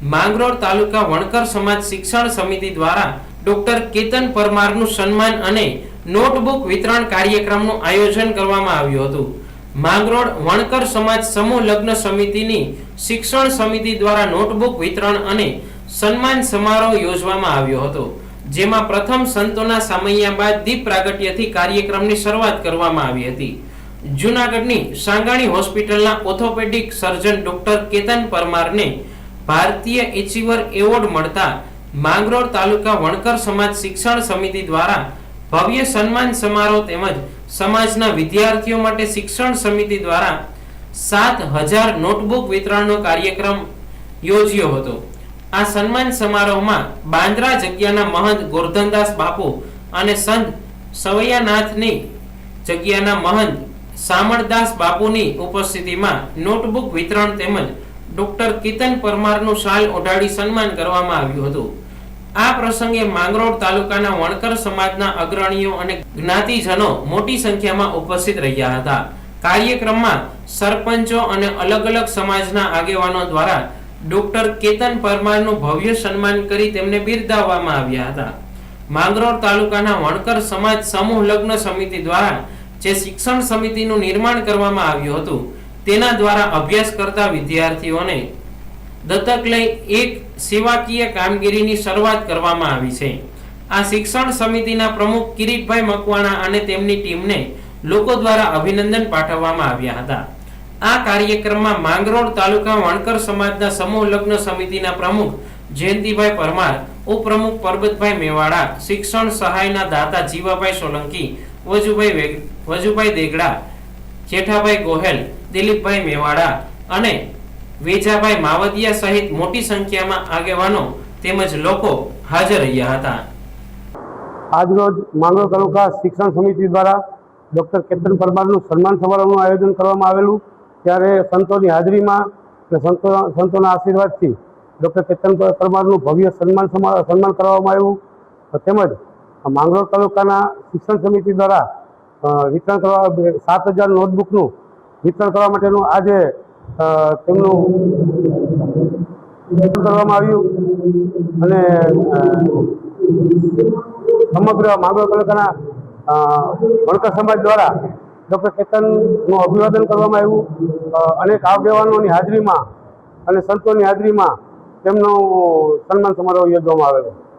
માંગરોળ તાલુકા વણકર સમાજ શિક્ષણ સમિતિ દ્વારા ડોક્ટર કેતન પરમારનું સન્માન અને નોટબુક વિતરણ કાર્યક્રમનું આયોજન કરવામાં આવ્યું હતું। માંગરોળ વણકર સમાજ સમૂહ લગ્ન સમિતિની શિક્ષણ સમિતિ દ્વારા નોટબુક વિતરણ અને સન્માન સમારોહ યોજવામાં આવ્યો હતો, જેમાં પ્રથમ સંતોના સામૈયા બાદ દીપ પ્રાગટ્યથી કાર્યક્રમની શરૂઆત કરવામાં આવી હતી। જૂનાગઢની સાંગાણી હોસ્પિટલના ઓર્થોપેડિક સર્જન ડોક્ટર કેતન પરમારને ભારતીય એચીવર એવોર્ડ મળતા માંગરોળ તાલુકા વણકર સમાજ શિક્ષણ સમિતિ દ્વારા ભવ્ય સન્માન સમારોહ તેમજ સમાજના વિદ્યાર્થીઓ માટે શિક્ષણ સમિતિ દ્વારા 7000 નોટબુક વિતરણનો કાર્યક્રમ યોજ્યો હતો। આ સન્માન સમારોહમાં બાંદ્રા જગ્યાના મહંત ગોરધનદાસ બાપુ અને સંત સવૈયાનાથની જગ્યાના મહંત સામળદાસ બાપુની ઉપસ્થિતિમાં નોટબુક વિતરણ તેમજ ડોક્ટર કેતન પરમારનું શાલ ઓઢાડી સન્માન કરવામાં આવ્યું હતું। આ પ્રસંગે માંગરોળ તાલુકાના વણકર સમાજના અગ્રણીઓ અને જ્ઞાતિજનો મોટી સંખ્યામાં ઉપસ્થિત રહ્યા હતા। કાર્યક્રમમાં સરપંચો અને અલગ અલગ સમાજના આગેવાનો દ્વારા ડોક્ટર કેતન પરમારનું ભવ્ય સન્માન કરી તેમને બિરદાવવામાં આવ્યા હતા। માંગરોળ તાલુકાના વણકર સમાજ સમૂહ લગ્ન સમિતિ દ્વારા જે શિક્ષણ સમિતિનું નિર્માણ કરવામાં આવ્યું હતું તેના દ્વારા અભ્યાસ કરતા વિદ્યાર્થીઓને દત્તક લઈ એક સેવાકીય કામગીરીની શરૂઆત કરવામાં આવી છે। આ શિક્ષણ સમિતિના પ્રમુખ કિરીટભાઈ મકવાણા અને તેમની ટીમને લોકો દ્વારા અભિનંદન પાઠવવામાં આવ્યા હતા। આ કાર્યક્રમમાં માંગરોળ તાલુકા વણકર સમાજના સમૂહ લગ્ન સમિતિના પ્રમુખ જયંતિભાઈ પરમાર, ઉપપ્રમુખ પરબતભાઈ મેવાડા, શિક્ષણ સહાયના દાતા જીવાભાઈ સોલંકી, વજુભાઈ દેગડા, જેઠાભાઈ ગોહેલ, દિલીપભાઈ મેવાડા અને વેજાભાઈ માવદિયા સહિત મોટી સંખ્યામાં આગેવાનો તેમજ લોકો હાજર રહ્યા હતા। આજરોજ માંગરોળ તાલુકા શિક્ષણ સમિતિ દ્વારા ડોક્ટર કેતન પરમારનું સન્માન સમારોહનું આયોજન કરવામાં આવેલું, ત્યારે સંતોની હાજરીમાં સંતોના આશીર્વાદથી ડોક્ટર કેતન પરમારનું ભવ્ય સન્માન કરવામાં આવ્યું। તેમજ માંગરોળ તાલુકાના શિક્ષણ સમિતિ દ્વારા વિતરણ કરવા 7000 નોટબુકનું વિતરણ કરવા માટેનું આજે તેમનું વિતરણ કરવામાં આવ્યું અને સમગ્ર માંગરોળ તાલુકાના વણકર સમાજ દ્વારા ડૉક્ટર કેતનનું અભિવાદન કરવામાં આવ્યું। અનેક આગેવાનોની હાજરીમાં અને સંતોની હાજરીમાં તેમનો સન્માન સમારોહ યોજવામાં આવેલો।